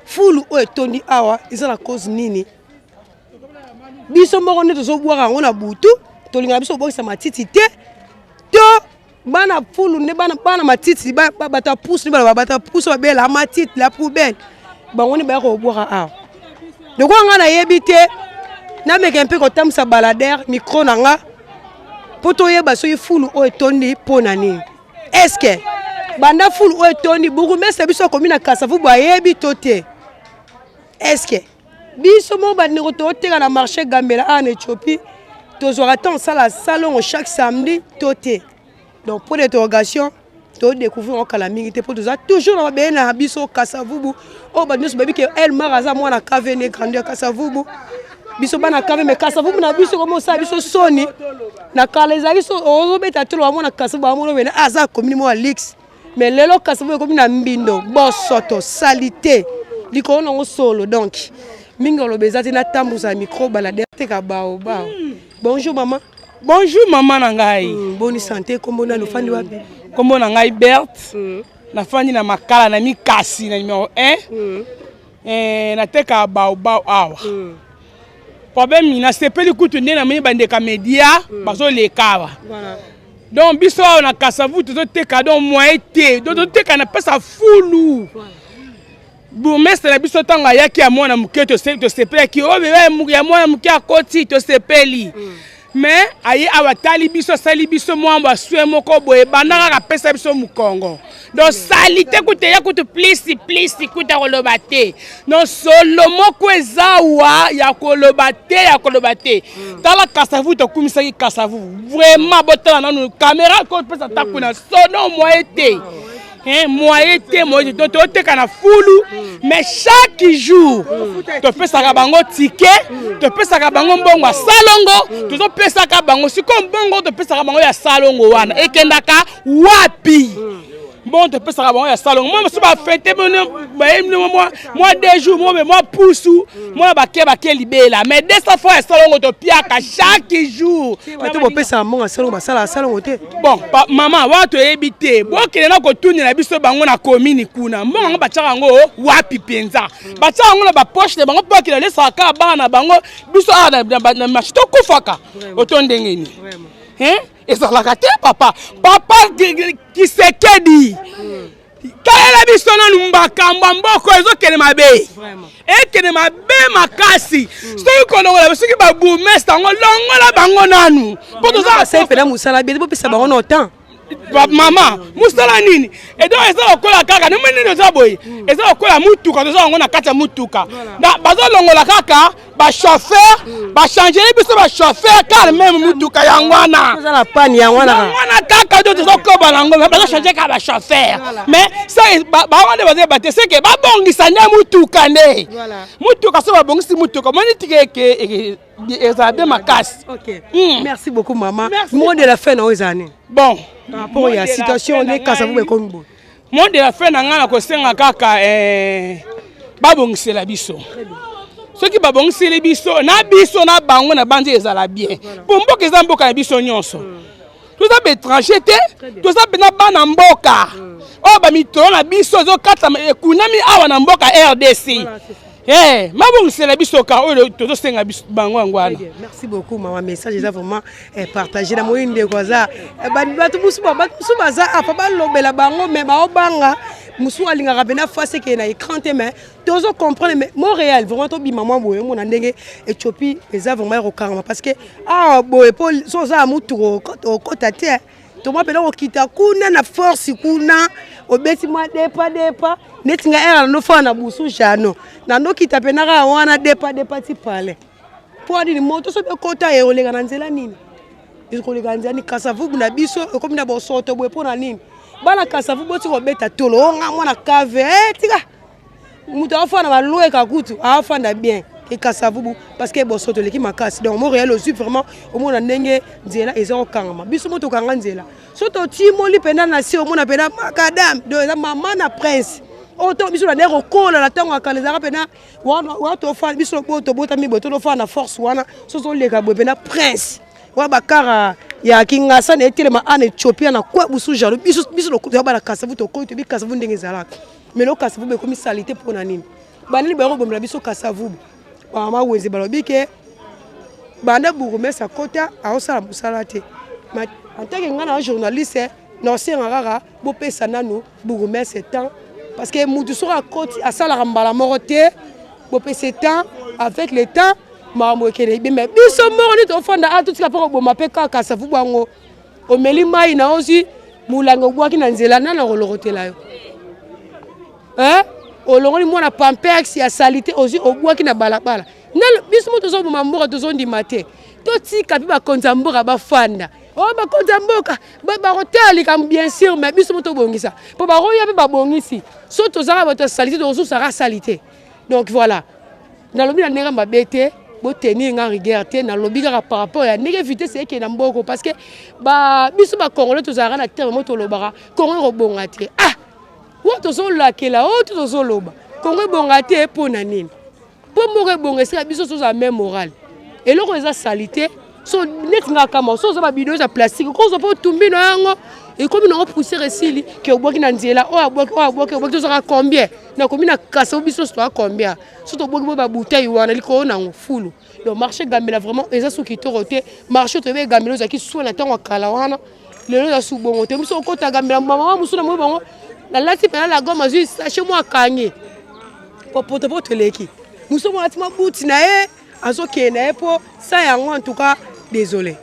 fulu o etondi awa isa la cause nini biso moko ne tozo boira ngo na butu tolinga biso bokisa matiti te to bana fulu ne bana matiti bata pousse ne bata pousse ba bela matiti la poubelle bango ne ba ko boira a donc nga na yebite na meka mpe ko tamsa balader micro nanga poto yeba so fulu o etondi pona nini est-ce que banda fulu o etondi buku mesa biso komi na Kasavubu ayebi tote est-ce que biso mo ba ne rototeka na marché Gambela en Éthiopie tozora tant ça la salon chaque samedi toté donc pour l'interrogation to découvrir en calamité pour toujours na ba na biso Kasavubu o ba nyos babi ke el maraza mo na kavene grandeur Kasavubu biso bana kave mais Kasavubu na biso comme ça biso soni na kaleza biso ozo beta tolo mo na Kasavubu mo wena aza commune mo Alix mais lelo Kasavubu comme na mbindo bosoto salité likolo na solo donc mingo lobezati na tambuza micro balade teka bao. Bonjour maman. Bonjour maman nangai. Bonne santé kombo na lofandi wapi? Kombo nangai Berthe. Na fandi na makala na mikasi na numéro 1. Na teka bao awa. Problème na sepeli kutu ndena mini bandeka media bazo lekawa. Voilà. Donc biso na Kasavubu to teka donc moyen te. Donc teka na pesa fulu. Bourgmestre na biso tanga yaki ya mwana muke to sepeli ki o bebe ya mwana muke akoti to sepeli mais ayi awatali biso sali biso mwamba swe moko boye bandanga ka pesa biso mukongo donc salite kute ya kutu please kuta koloba te non solo moko ezawa ya koloba te tala Kasavubu to kumisaki Kasavubu vraiment botala nanu caméra ko pesa takuna sono moete moyen te moyen toteka na fulu mais chaque jour topesaka bango ticket topesaka bango mbongo ya salongo tozopesaka bango siko mbongo topesaka bango ya salongo wana ekendaka wapi bon topesaka bango ya salongo moi mosu bafete moi 2 jours moi pusu moi bake libela mais 200 fois ya salongo topiaka chaque jour bato bopesa mbongo ya salongo basala ya salongo te bon mama wana toyebi te bokende na kotunela biso bango na komini kuna mbongo yango batiaka yango wapi mpenza batiaka yango na bapoche na bango mpo bakende lesaka bana na bango biso na machi tokufaka oto ndenge nini ezalaka te papa Kisekedi kalela biso nanu makambo ya mboko ezokende mabe ekende mabe makasi soki kolongola soki babumesta yango longola bango nanu mpo tozala pena mosala bie bopesa bango na temps mama musala nini edo eza lokola kaka nimo nini oza boye eza lokola mutuka toza yango na kati ya mutuka bazolongola kaka bachauffeur bachangeli biso bachauffeur kar meme mutuka yango wana ozala pani yango wana kaka to tozokoba nango bazochange kaka bachauffeur mais ça bango nde baza bate seke babongisa nde mutuka nde mutuka so babongisi mutuka moni tike ezala bien makasi. Merci beaucoup maman. Mot de la fin na ozane. Bon, par rapport à la situation de Kasavubu comme bon. Mot de la fin na ngana ko senga kaka babongisela biso. Soki babongisela biso na bango na bandi ezala bien. Pour mboka eza mboka na biso nyonso. Toza be étranger te, toza be na bana mboka. O ba mitolo na biso zo kata kunami awa na mboka RDC. Mabongisela biso ka oyo tozosenga bango ngwana. Merci beaucoup maman, message est vraiment partagé na moyenne de kwaza. Batu musu baza apa balobela bango mais ba obanga musu alinga rabena face ke na écran te mais tozo comprendre mais Montréal vraiment to bi maman boye mo na ndenge Éthiopie eza vraiment rokanga parce que boye po so za mutu ko kotate to mo pena okita kuna na force kuna obeti mwa depa netinga era no fa na busu jano na no kita pena ka wana depa ti pale po ni moto so be kota e olega na nzela nini isko lega nzani Kasavubu na biso ekomi na bosoto boye po na nini bana Kasavubu ti ko beta tolo nga mwana kave tika mutu afa na baloeka kutu afa na bien et Kasavubu parce que bosoto leki makasi donc Montréal aussi vraiment au monde ndenge nzela ezako kangama biso moto kanga nzela soto timoli pena na si au monde pena makadam de la maman na prince auto biso na ndeko kola na tango akalezaka pena wa to fa biso boto bota mi boto lo fa na force wana soso leka bo pena prince wa bakara ya kingasa na etelema ana Ethiopia na kwa busu jalo biso lo ba na Kasavubu to ko to bi Kasavubu ndenge zalaka mais lo Kasavubu comme salité pour na nini banani ba robomla biso Kasavubu mama wenzi balobi ke banda bourgmestre kota aosala musala te en tant que ngana journaliste na osenga kaka bopesa nanu bourgmestre temps parce que mutu soka koti asalaka mbala moko te bopesa temps avec le temps makambo ekende mais biso moko nde tofanda atotika mpo koboma mpe kaka Kasavubu yango omeli mai na osi mulango obwaki na nzela nana kolokotela yo olongoli mwana pampex ya salité ozi obwaki na balabala nalo biso moto zo boma mboka tozo ndima te totika pe bakonza mboka bafanda bakonza mboka bakotalika bien sûr mais biso moto bongisa po baroya pe babongisi so tozaka bato salité tozosaka salité donc voilà nalobi na ndenge mabe te botenir nga rigueur te nalobi kaka par rapport ya ndenge vitesse eke na mboko parce que biso bakongolais tozalaka na terme mo tolobaka kongo kobonga te woto zo lakela woto tozo loba kongo bonga te pona nini po moko bonga sika biso so za même moral eloko eza salité so netinga kama so zo ba bidon za plastique ko zo po tumbi no yango e komi na pousser esili ke obwaki na nzela obwaki to za combien na komi na Kasavubu biso so combien so to bwaki ba bouteille wana liko na fulu le marché gambela vraiment eza so kitoro te marché to be gambela za ki so na tango kala wana lelo za su bongo te biso ko ta gambela mama musu na mo bongo la lati pena la gomme azui sachez moi kanye poto leki nous sommes atima buti na e azoke na e po ça yango en tout cas désolé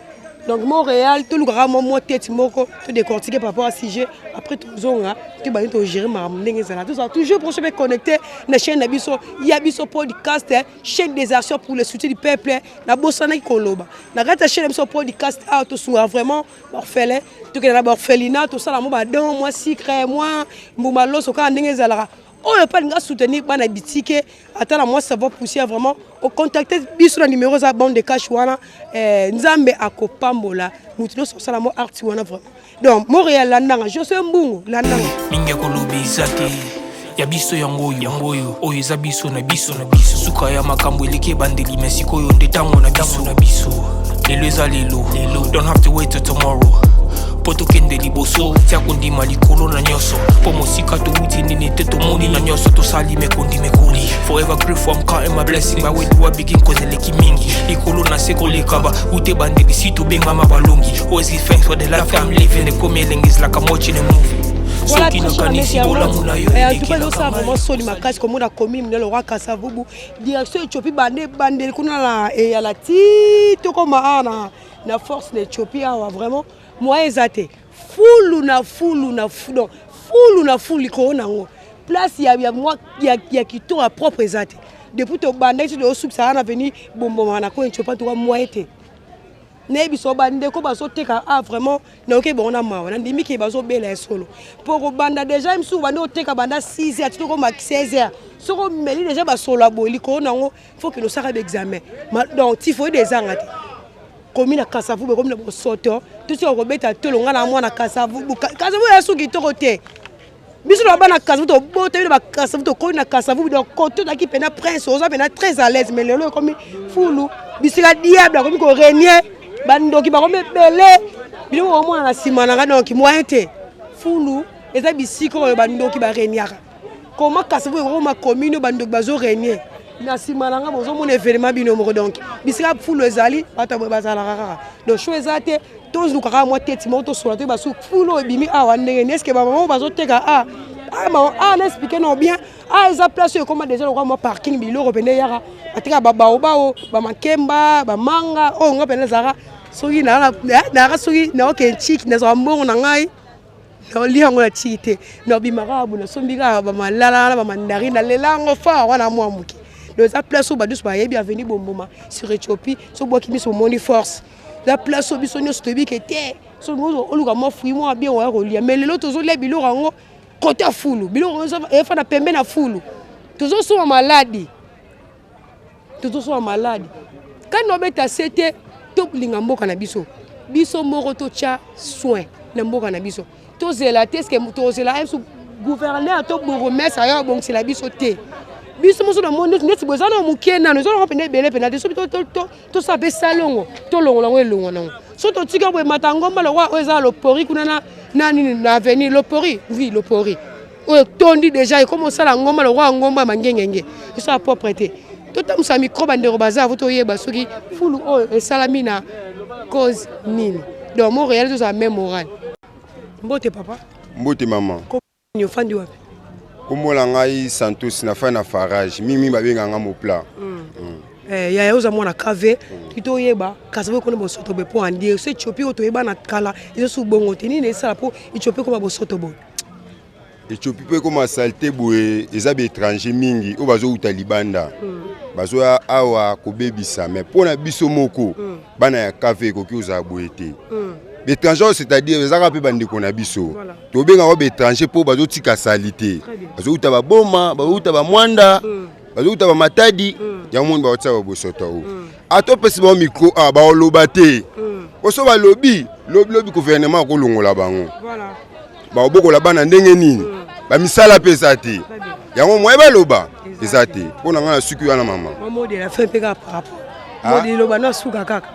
donc Montréal tout le grand moment tête moko tout décortiquer par rapport à sujet après tout zonga tu bani to gérer ma ndenge zala tout ça toujours pour se connecter na chaîne na biso ya biso podcast chaîne des actions pour le soutien du peuple na bosana koloba na gata chaîne biso podcast to souvent vraiment orphelin tout que d'abord orphelinat tout ça la moi don moi sucre moi mbuma loso quand ndenge ezalaka oyo pas nga soutenir bana bitike ata la moi ça va pousser vraiment au contacter biso na numéro za bande de cash wana nzambe akopambola mutino so sala mo arti wana vraiment donc Montréal landanga je suis mbungu landanga mingi kolobizate ya biso yango oyo eza biso na biso suka ya makambo eleke bandeli mesiko yo ndetango na biso lelo eza lelo don't have to wait till tomorrow poto kende liboso tia kondima likolo na nyoso po mosika to wuti nini te to moni na nyoso to sali me kondi me koli forever grateful I'm counting my blessing by way do I begin cause eleki mingi likolo na seko lekaba ute bandeli si to benga mabalongi always give thanks for the life I'm living the coming is like I'm watching a movie. Voilà, tout ça, en tout cas, nous sommes vraiment sur ma casse comme on a commis le roi Kasavubu. Direction Éthiopie, bandé, kuna et à la tite comme na force d'Éthiopie, vraiment. Moi, exacté. Foulou na liko place il y a moi il y a qui tourne propre exacté. Depuis to bandé sur le sub-Sahara venu bon na ko Éthiopie toi moi été. Nebi so bande ko baso teka vraiment na ok bon na mawa na ndimi ki baso bela solo pour banda déjà imsu bande o teka banda 6 heures tout ko ma 16 heures soko meli déjà baso la boli ko nango faut que nous sara d'examen donc il faut des angati comme na Kasavubu comme na soto tout ce ko beta tolonga na mwana Kasavubu ya suki to côté biso la bana Kasavubu to bote ba Kasavubu to ko na Kasavubu donc côté na ki pena prince oza pena très à l'aise mais lelo comme fulu biso la diable comme ko renier bandoki bakome belé biloko omona na sima na donc moyen te fulu eza bisiko bandoki ba reniaka comment Kasavubu ko ma commune bandoki bazo renier na sima na nga bozo mona événement bino moko donc bisika fulu ezali bata bazala kaka donc chose ezate tous nous kaka moi tete moto sola te basu fulu ebimi awa ndenge est-ce que ba maman bazo teka n'expliquer non bien eza place comme déjà le moi parking biloko pene yaka atika babaobao ba makemba ba manga nga pene zara soki na soki na okenchiki na mbongo na ngai na liango na chite na bimarabu na sombika ba malala ba mandarina lelango fa wana mwa muki donc la place au badus ba yebi avenue Bomboma sur Éthiopie so boki mi so moni force la place au bisonyo stobi ke te so ngo oluka mo fui mo bien wa rolia mais lelo tozo le bilo rango côté fulu bilo e fa na pembe na fulu tozo so malade quand on met à c'était top lingamboka na biso moko to cha soin na mboka na biso to zela test que to zela em gouverneur to bourgmestre aya bon c'est la biso te biso mo so na monde net bozana mukena no zo ko pene bele pena de so to sabe salongo to longo elongo na so to tika bo matangomba lo wa eza lo pori kuna na avenir lo pori oui lo pori o tondi déjà et comme ça la ngomba lo wa ngomba mangengenge so a propreté tout le monde micro bandero bazar vous toyé basoki fulu et salamina cause nini donc Montréal tout ça même moral mbote papa mbote maman ko fandi wapi komola ngai Santos na fa na farage mimi babenga nga mopla ya oza mwana kave kitoyeba Kasavubu ko bo soto be po andi se Éthiopie otoyeba na kala iso su bongo tenini sala po Éthiopie ko bo soto bo Éthiopie pe ko ma salte boye eza be étranger mingi o bazo uta libanda bazo awa ko bebisa mais pona biso moko bana ya kave ko ki oza boete étranger c'est-à-dire ezaka pe bandi ko na biso to benga ko be étranger po bazo tika salite bazo uta ba boma bazo uta ba mwanda bazo uta ba matadi ya monde ba otsa bo soto ato pesi ba micro ba olobate oso ba lobby gouvernement ko longola bango voilà ba obokola bana ndenge nini ba misala pesa te yango moye baloba eza te pona nga na suki wana mama mode la fait peka par rapport mode loba na suka kaka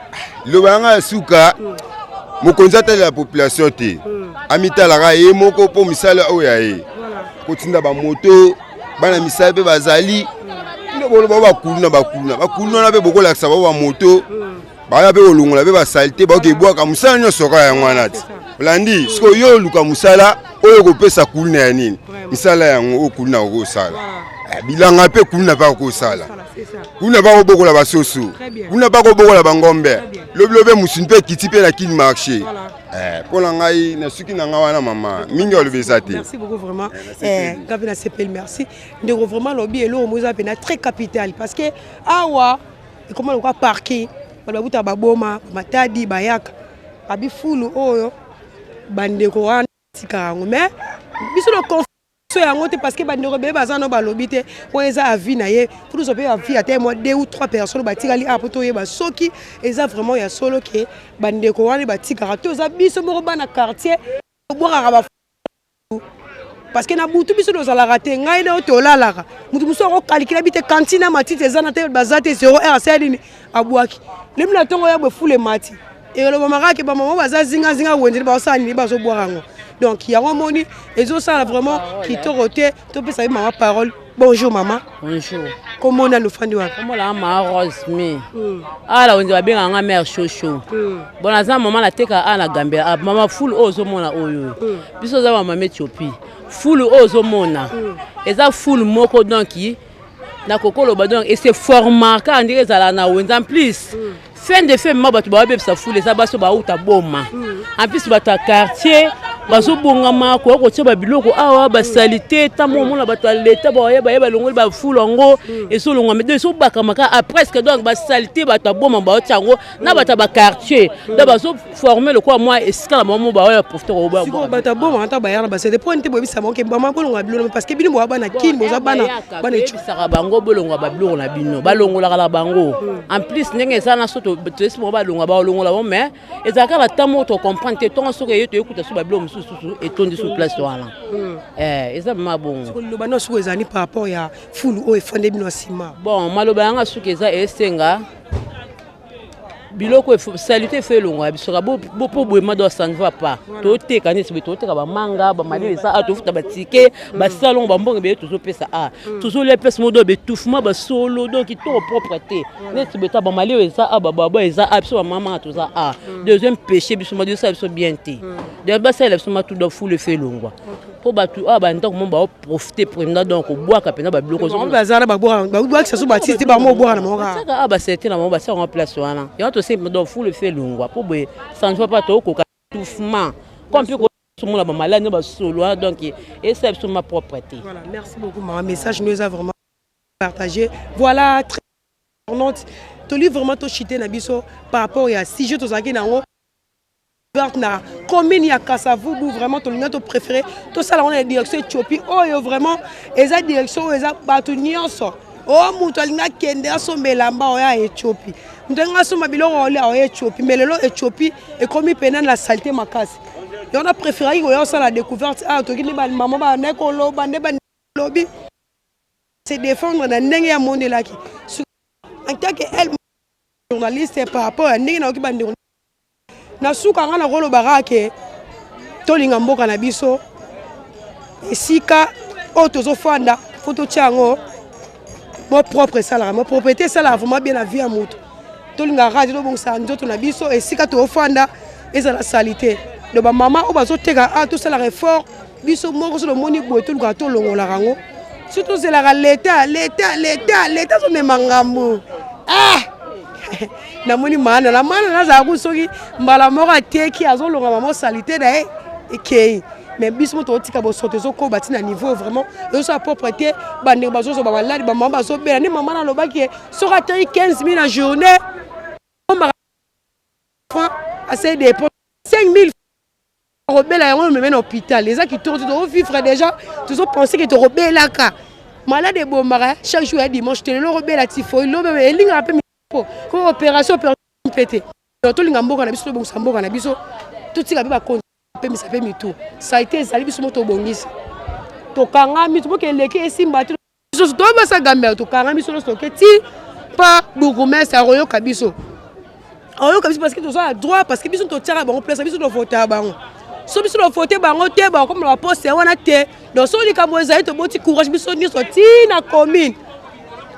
loba nga suka mokonzi atali la population te amitalaka ye moko po misala oyo ya ye kotinda bamoto bana misala mpe bazali boloba bakuluna mpe bokolakisa bao bamoto baya mpe kolongola mpe basalite bakebwaka mosala nyonso kaka yango wana ti olandi siko yo oluka mosala oyo kopesa kuluna ya nini misala yango oyo kuluna okosala bilanga mpe kuluna mpe okosala kuluna mpe kobokola basoso kuluna mpe kobokola bangombe lobilobe musuni mpe kiti mpe na kini marché mpona ngai na suki na ngai wana mama mingi olobi eza te merci beaucoup vraiment ngapi na sepeli merci ndeko vraiment lobi eloko mo eza pena très capital parce que awa ekoma lokwa parking bato babuta baboma matadi bayaka abi fulu oyo bandeko wana tikarango mais biso le conflit yango te parce que bandeko bebe bazano balobi te po eza avis na ye pour nous ope avis ate moi 2 ou 3 personnes batikali a poto yeba soki eza vraiment ya solo ke bandeko wana batikara to eza biso moko bana quartier boiraka ba parce que na butu biso dozalaka te ngai na otolalaka mutu muso okokalikila bite kantine matiti eza na te bazate 0 heure asalini abwaki lemi na ntongo ya befule mati eloba makake bamama baza zingazinga wenzeli baosalini bazobwaka yango donc yango moni ezosala vraiment kitoko te topesa ye mama parole. Bonjour maman. Bonjour. Comment on a le fandi wa? Comment la maman Rosmi? Ah là on dit bien nga mère chocho. Bon la maman la teka à la Gambia. Maman full ozo mona oyo. Biso za maman Éthiopie. Full ozo mona. Eza full moko donc na kokolo ba donc et c'est format quand on dirait ça là na en plus. Fin de fait ma batu ba bebsa full eza baso ba uta boma. En plus bata quartier bazo bongama ko ko tsheba biloko awa ba salité tamo mona bato leta ba yeba longo ba fulongo et so longo mais so bakamaka presque donc ba salité bato boma ba tsango na bato ba quartier da bazo former le quoi moi escala maman ba ya profiter ko ba siko bato boma anta ba yana ba c'est des points te bo bisa monke mama ko longo biloko parce que bino ba na kin bo za bana etu saka bango bolongo ba biloko na bino ba longo la kala bango en plus ndenge ça na soto tesi mo ba longo ba longo la mais ezaka la tamo to comprendre ton so ke yeto écouter so ba biloko et tourner sur place voilà ça m'a bon le bano sou ezani par rapport ya fulu o efande bino sima bon maloba nga sou ke za esenga biloko salute fait longo bisoka bo po boema do ça ne va pas to te kanisi to te ka ba manga ba mali ça a to futa ba ticket ba salon ba mbongo be toujours pesa a toujours les pesa modo be toufuma ba solo donc qui to propreté net beta ba mali ça a ba baba ça a biso maman tout ça a deuxième péché biso ma ça biso bien té de ba ça biso ma tout do fou le fait longo po ba tout ba ndako mo ba profiter prendre donc bois ka pena ba biloko zo ba zara ba bois que ça so ba titi ba mo bois na mo ça ka ba c'était na mo ba ça en place wana c'est donc fou le fait longo pour ça ne va pas tout étouffement comme puis tout le monde malade ba solo donc et c'est sur ma propreté. Voilà, merci beaucoup maman, message nous a vraiment partagé. Voilà très importante to livre vraiment to chité na biso par rapport à si je to zaki nango na commune ya Kasavubu vraiment to linga to préféré to ça là on est direction Éthiopie oh vraiment eza direction eza batu nyonso oh mutu alinga kende asomela mba ya Éthiopie ndenga soma biloko ole ya Éthiopie mais lelo Éthiopie est comme pena la saleté makasi et on a préféré yo ça la découverte ah to kini ba maman ba neko lo ba ne ba lobby c'est défendre na ndenge ya monde là qui en tant que elle journaliste par rapport à ndenge na ki ba ndeko na suka ngana rolo barake to linga mboka na biso esika o tozo fanda photo tiango mon propre salaire, mon propriété salaire vraiment bien la vie à moto. Tout le monde a dit bon ça ndoto na biso et si kato ofanda eza la salité. De ba maman o bazo teka a tout ça la réfort biso moko so le moni boy tout le gato longo la rango. Surtout c'est la l'état so me mangambo. Ah na moni mana la mana na za ku soki mbala moko ateki azolonga maman salité da e mais bismo to tika bo sote zo ko bati na niveau vraiment yo so propreté bande bazo so ba malade ba mama bazo bela ni mama na lobaki so rateri 15 000 en journée on m'a assez de 5 000 robela yango me en hôpital les gens qui tournent to vivre déjà tu so penser que to robela ka malade bombara chaque jour dimanche te le robela tifo lo be elinga pe ko opération pété to linga mboka na biso bo samboka na biso tout tika ba ça fait tout ça a été sali biso moto bongisi to kanga mi to ke leki esimba to to ba sa Gambia to kanga mi so to ke ti pa bourgmestre aroyo kabiso parce que to ça droit parce que biso to tira bango place biso to voter bango so biso to voter bango te ba comme la poste wana te donc so li kamo ezali to boti courage biso ni so ti na commune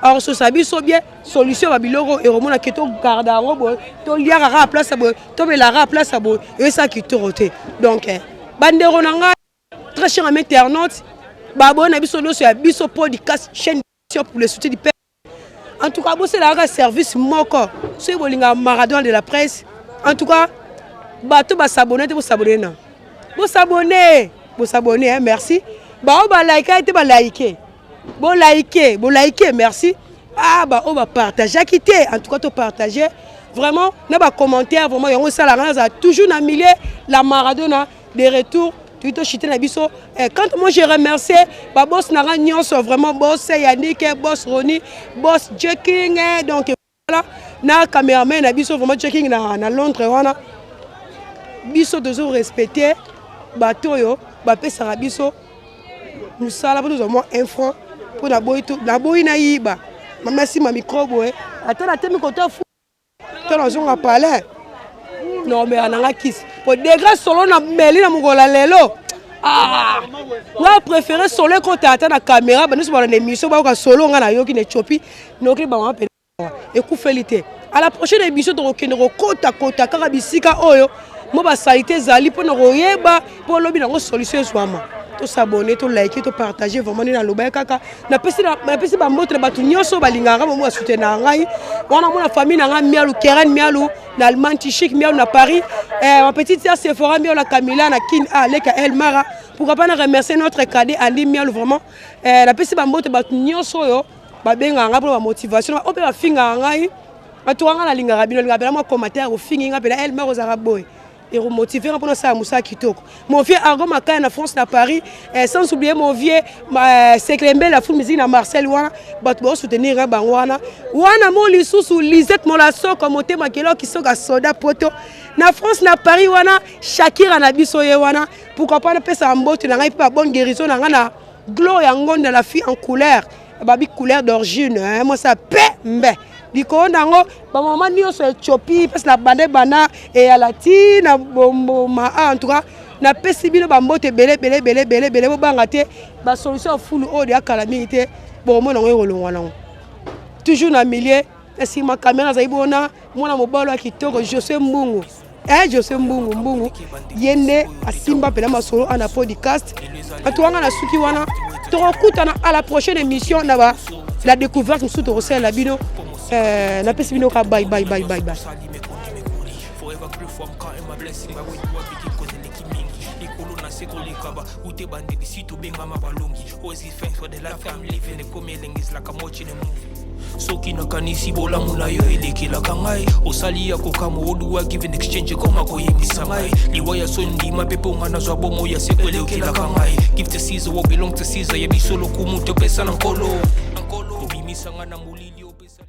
alors so sabi so bien solution ba biloko et remona que to garde en bo to liara ra place bo to me la ra place bo et ça qui te roté donc bandero nanga très cher ami internaute ba bona biso no so biso podcast chaîne pour le soutien du peuple en tout cas bo c'est la service moko so bolinga marathon de la presse en tout cas ba to ba s'abonner te bo s'abonner na bo s'abonner hein, merci ba like te ba liker bon liker merci ah bah on va partager quitter en tout cas to partager vraiment na ba commentaire vraiment yango ça la toujours na milieu la Maradona de retour quand moi j'ai remercié boss Nara Nyonso, vraiment boss Yannick, boss Ronnie, boss Jacking, donc voilà, na cameraman na biso vraiment Jacking na Londres wana biso toujours respecter bateau yo ba pesa biso nous sala pour nous avoir un franc pour na boy na yiba merci ma micro boy attends la teme côté fou quand on a parlé non mais ananga kiss pour degré solo na meli na mugola lelo moi préféré solo quand attends la caméra ba nous sur l'émission ba solo nga na yoki ne chopi noki ba wa et coup félité à la prochaine émission de Rokendo kota kaka bisika oyo mo ba salité zali pour na royeba pour lobi na solution zwama to s'abonner to liker to partager vraiment na loba kaka na pesi ba motre ba tunyoso ba linganga mo soutenir ngai wana mo na famille na ngai mialu Keren mialu na Allemagne chic mialu na Paris ma petite sœur Sephora mialu la Camila na Kin Aleka Elmara pourquoi pas na remercier notre cadet Andy mialu vraiment na pesi ba motre ba tunyoso yo ba benga nga pour ba motivation o pe ba finga ngai atuanga na linganga bino linga bela mo commentaire au finga bela Elmara aux araboi et remotiver pour ça Moussa Kitoko. Mon vieux Argo Maka en France na Paris sans oublier mon vieux Seklembe la full musique na Marcel wana bat bo soutenir bangwana wana mo lisusu Lisette Molaso comme moté makelo qui soka soda poto na France na Paris wana Shakira na biso ye wana pourquoi pas na pesa mbote na ngai pas bonne guérison na ngana gloire ya ngonde la fille en couleur babi couleur d'origine moi ça pembe biko nango ba maman nyonso chopi parce la bande bana et à la tina bombo ma en tout cas na pesi bino ba mbote belé bo bangate ba solution full o de calamité bon mo nango rolongwa nango toujours na milieu si ma caméra za ibona mona mobalo akitoko José Mbungu José Mbungu yende asimba pela masolo ana podcast atuanga na suki wana to rekutana à la prochaine émission na la découverte sous to la bino na pesi bino ka bye. Soki nakanisi bolamu na yo elekilaka ngai osali ya kokama oduwa give an exchange koma koyebisa ngai liwa ya sondima mpe mpo nga nazwa bomo ya seko elekilaka ngai give to Caesar what belong to Caesar yebiso lokumu topesa na nkolo obimisa nga na molili opesa